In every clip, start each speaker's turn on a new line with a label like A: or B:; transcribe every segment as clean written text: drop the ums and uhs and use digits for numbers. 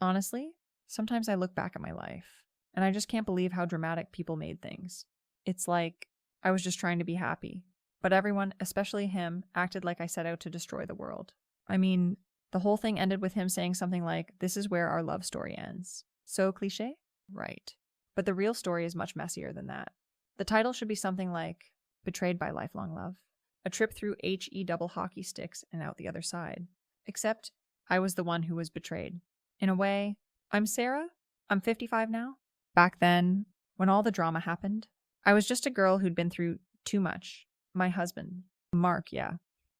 A: Honestly, sometimes I look back at my life, and I just can't believe how dramatic people made things. It's like I was just trying to be happy, but everyone, especially him, acted like I set out to destroy the world. I mean, the whole thing ended with him saying something like, "This is where our love story ends." So cliche? Right. But the real story is much messier than that. The title should be something like Betrayed by Lifelong Love, a trip through HE double hockey sticks and out the other side. Except I was the one who was betrayed. In a way, I'm Sarah. I'm 55 now. Back then, when all the drama happened, I was just a girl who'd been through too much. My husband, Mark, yeah.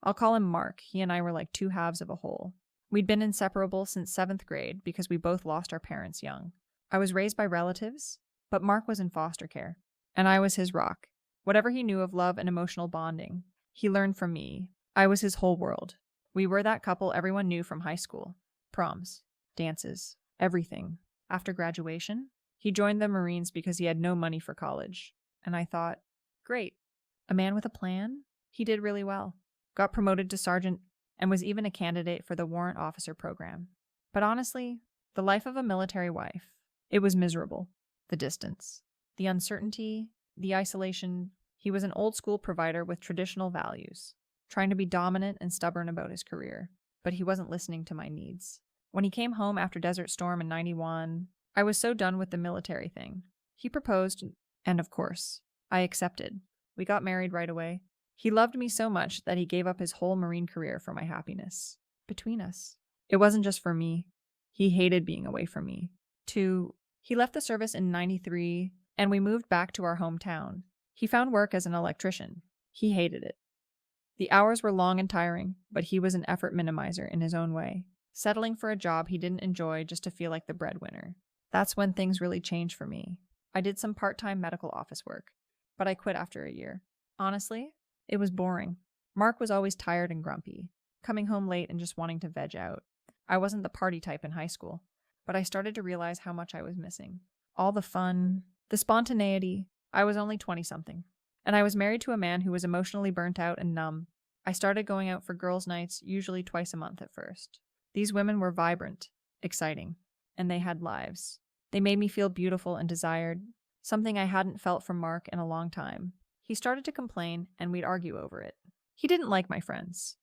A: I'll call him Mark. He and I were like two halves of a whole. We'd been inseparable since 7th grade because we both lost our parents young. I was raised by relatives, but Mark was in foster care, and I was his rock. Whatever he knew of love and emotional bonding, he learned from me. I was his whole world. We were that couple everyone knew from high school. Proms, dances, everything. After graduation, he joined the Marines because he had no money for college. And I thought, great, a man with a plan? He did really well. Got promoted to sergeant and was even a candidate for the warrant officer program. But honestly, the life of a military wife, it was miserable. The distance, the uncertainty, the isolation. He was an old school provider with traditional values, trying to be dominant and stubborn about his career, but he wasn't listening to my needs. When he came home after Desert Storm in 91, I was so done with the military thing. He proposed, and of course, I accepted. We got married right away. He loved me so much that he gave up his whole Marine career for my happiness. Between us. It wasn't just for me. He hated being away from me. He left the service in 93, and we moved back to our hometown. He found work as an electrician. He hated it. The hours were long and tiring, but he was an effort minimizer in his own way, settling for a job he didn't enjoy just to feel like the breadwinner. That's when things really changed for me. I did some part-time medical office work, but I quit after a year. Honestly, it was boring. Mark was always tired and grumpy, coming home late and just wanting to veg out. I wasn't the party type in high school, but I started to realize how much I was missing. All the fun, the spontaneity. I was only 20-something, and I was married to a man who was emotionally burnt out and numb. I started going out for girls' nights, usually twice a month at first. These women were vibrant, exciting, and they had lives. They made me feel beautiful and desired, something I hadn't felt from Mark in a long time. He started to complain, and we'd argue over it. He didn't like my friends.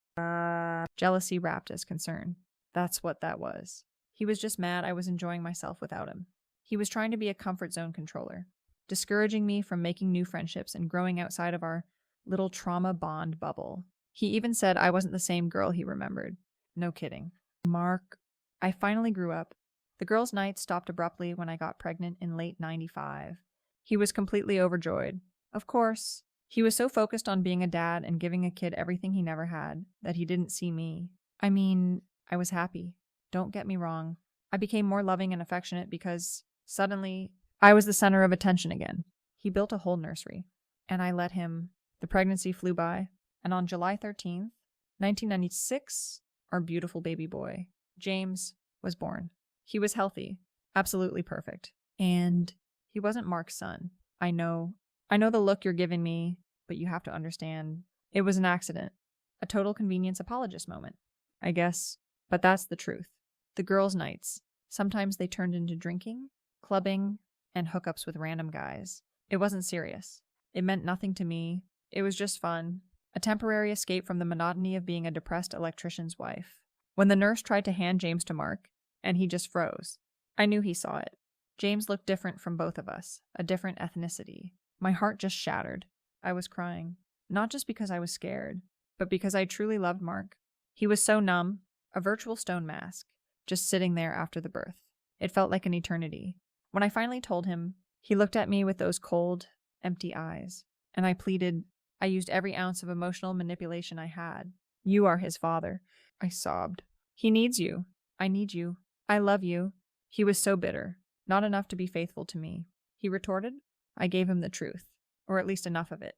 A: Jealousy wrapped as concern. That's what that was. He was just mad I was enjoying myself without him. He was trying to be a comfort zone controller, discouraging me from making new friendships and growing outside of our little trauma bond bubble. He even said I wasn't the same girl he remembered. No kidding. Mark, I finally grew up. The girls' night stopped abruptly when I got pregnant in late 95. He was completely overjoyed. Of course, he was so focused on being a dad and giving a kid everything he never had that he didn't see me. I mean, I was happy. Don't get me wrong. I became more loving and affectionate because, suddenly, I was the center of attention again. He built a whole nursery, and I let him. The pregnancy flew by, and on July 13th, 1996, our beautiful baby boy, James, was born. He was healthy, absolutely perfect, and he wasn't Mark's son. I know the look you're giving me, but you have to understand, it was an accident, a total convenience apologist moment, I guess, but that's the truth. The girls' nights, sometimes they turned into drinking, clubbing, and hookups with random guys. It wasn't serious. It meant nothing to me. It was just fun, a temporary escape from the monotony of being a depressed electrician's wife. When the nurse tried to hand James to Mark, and he just froze, I knew he saw it. James looked different from both of us, a different ethnicity. My heart just shattered. I was crying, not just because I was scared, but because I truly loved Mark. He was so numb, a virtual stone mask, just sitting there after the birth. It felt like an eternity. When I finally told him, he looked at me with those cold, empty eyes, and I pleaded. I used every ounce of emotional manipulation I had. You are his father. I sobbed. He needs you. I need you. I love you. He was so bitter, not enough to be faithful to me. He retorted. I gave him the truth, or at least enough of it.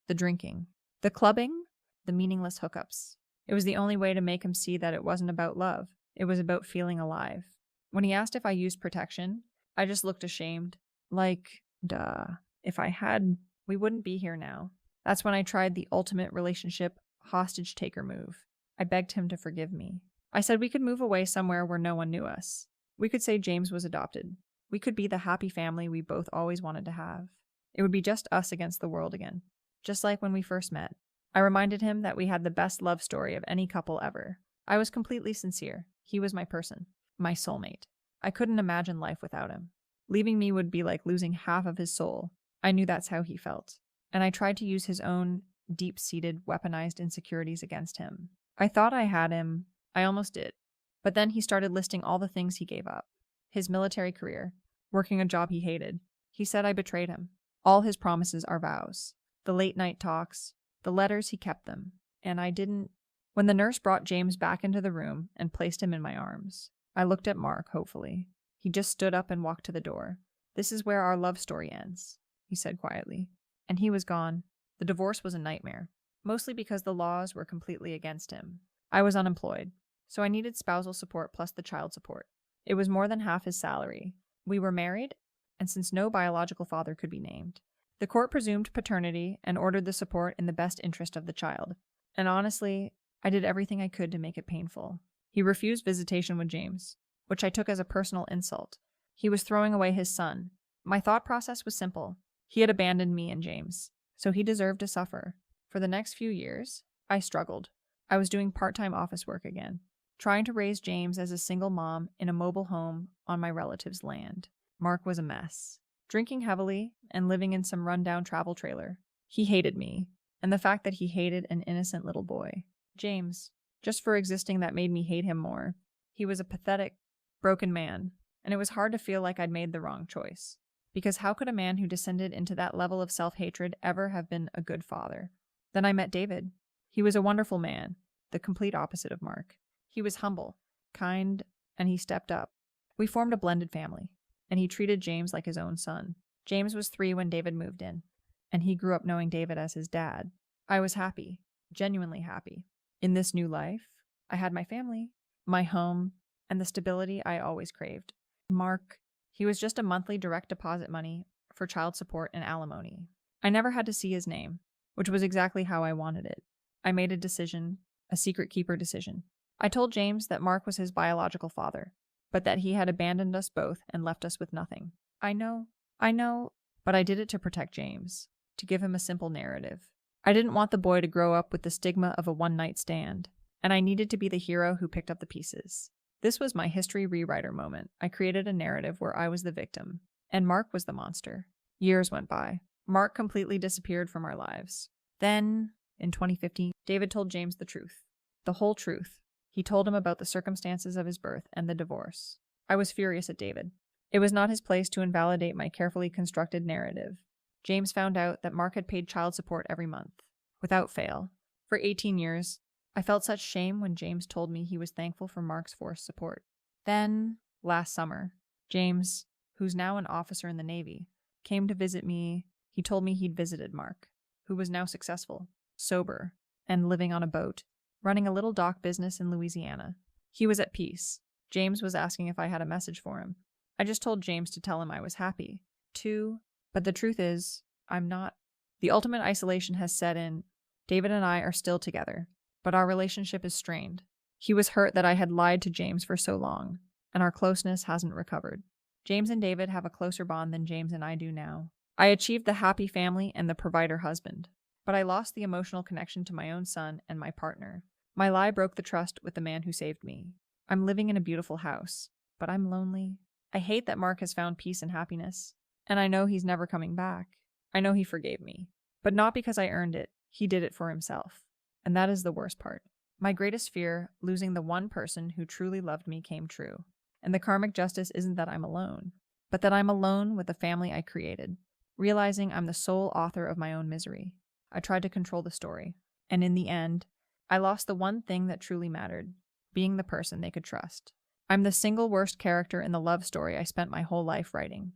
A: The drinking, the clubbing, the meaningless hookups. It was the only way to make him see that it wasn't about love. It was about feeling alive. When he asked if I used protection, I just looked ashamed. Like, duh. If I had, we wouldn't be here now. That's when I tried the ultimate relationship hostage-taker move. I begged him to forgive me. I said we could move away somewhere where no one knew us. We could say James was adopted. We could be the happy family we both always wanted to have. It would be just us against the world again, just like when we first met. I reminded him that we had the best love story of any couple ever. I was completely sincere. He was my person, my soulmate. I couldn't imagine life without him. Leaving me would be like losing half of his soul. I knew that's how he felt. And I tried to use his own deep-seated, weaponized insecurities against him. I thought I had him. I almost did. But then he started listing all the things he gave up. His military career, working a job he hated. He said I betrayed him. All his promises are vows. The late-night talks, the letters, he kept them. And I didn't. When the nurse brought James back into the room and placed him in my arms, I looked at Mark, hopefully. He just stood up and walked to the door. "This is where our love story ends," he said quietly. And he was gone. The divorce was a nightmare, mostly because the laws were completely against him. I was unemployed, so I needed spousal support plus the child support. It was more than half his salary. We were married, and since no biological father could be named, the court presumed paternity and ordered the support in the best interest of the child. And honestly, I did everything I could to make it painful. He refused visitation with James, which I took as a personal insult. He was throwing away his son. My thought process was simple. He had abandoned me and James, so he deserved to suffer. For the next few years, I struggled. I was doing part-time office work again, trying to raise James as a single mom in a mobile home on my relative's land. Mark was a mess, drinking heavily and living in some rundown travel trailer. He hated me, and the fact that he hated an innocent little boy. James, just for existing, that made me hate him more. He was a pathetic, broken man, and it was hard to feel like I'd made the wrong choice. Because how could a man who descended into that level of self-hatred ever have been a good father? Then I met David. He was a wonderful man, the complete opposite of Mark. He was humble, kind, and he stepped up. We formed a blended family, and he treated James like his own son. James was 3 when David moved in, and he grew up knowing David as his dad. I was happy, genuinely happy. In this new life, I had my family, my home, and the stability I always craved. Mark, he was just a monthly direct deposit money for child support and alimony. I never had to see his name, which was exactly how I wanted it. I made a decision, a secret keeper decision. I told James that Mark was his biological father, but that he had abandoned us both and left us with nothing. I know, but I did it to protect James, to give him a simple narrative. I didn't want the boy to grow up with the stigma of a one-night stand, and I needed to be the hero who picked up the pieces. This was my history rewriter moment. I created a narrative where I was the victim, and Mark was the monster. Years went by. Mark completely disappeared from our lives. Then, in 2015, David told James the truth. The whole truth. He told him about the circumstances of his birth and the divorce. I was furious at David. It was not his place to invalidate my carefully constructed narrative. James found out that Mark had paid child support every month, without fail, for 18 years. I felt such shame when James told me he was thankful for Mark's forced support. Then, last summer, James, who's now an officer in the Navy, came to visit me. He told me he'd visited Mark, who was now successful, sober, and living on a boat, running a little dock business in Louisiana. He was at peace. James was asking if I had a message for him. I just told James to tell him I was happy, too, but the truth is, I'm not. The ultimate isolation has set in. David and I are still together, but our relationship is strained. He was hurt that I had lied to James for so long, and our closeness hasn't recovered. James and David have a closer bond than James and I do now. I achieved the happy family and the provider husband, but I lost the emotional connection to my own son and my partner. My lie broke the trust with the man who saved me. I'm living in a beautiful house, but I'm lonely. I hate that Mark has found peace and happiness, and I know he's never coming back. I know he forgave me, but not because I earned it. He did it for himself. And that is the worst part. My greatest fear, losing the one person who truly loved me, came true. And the karmic justice isn't that I'm alone, but that I'm alone with the family I created, realizing I'm the sole author of my own misery. I tried to control the story, and in the end, I lost the one thing that truly mattered, being the person they could trust. I'm the single worst character in the love story I spent my whole life writing.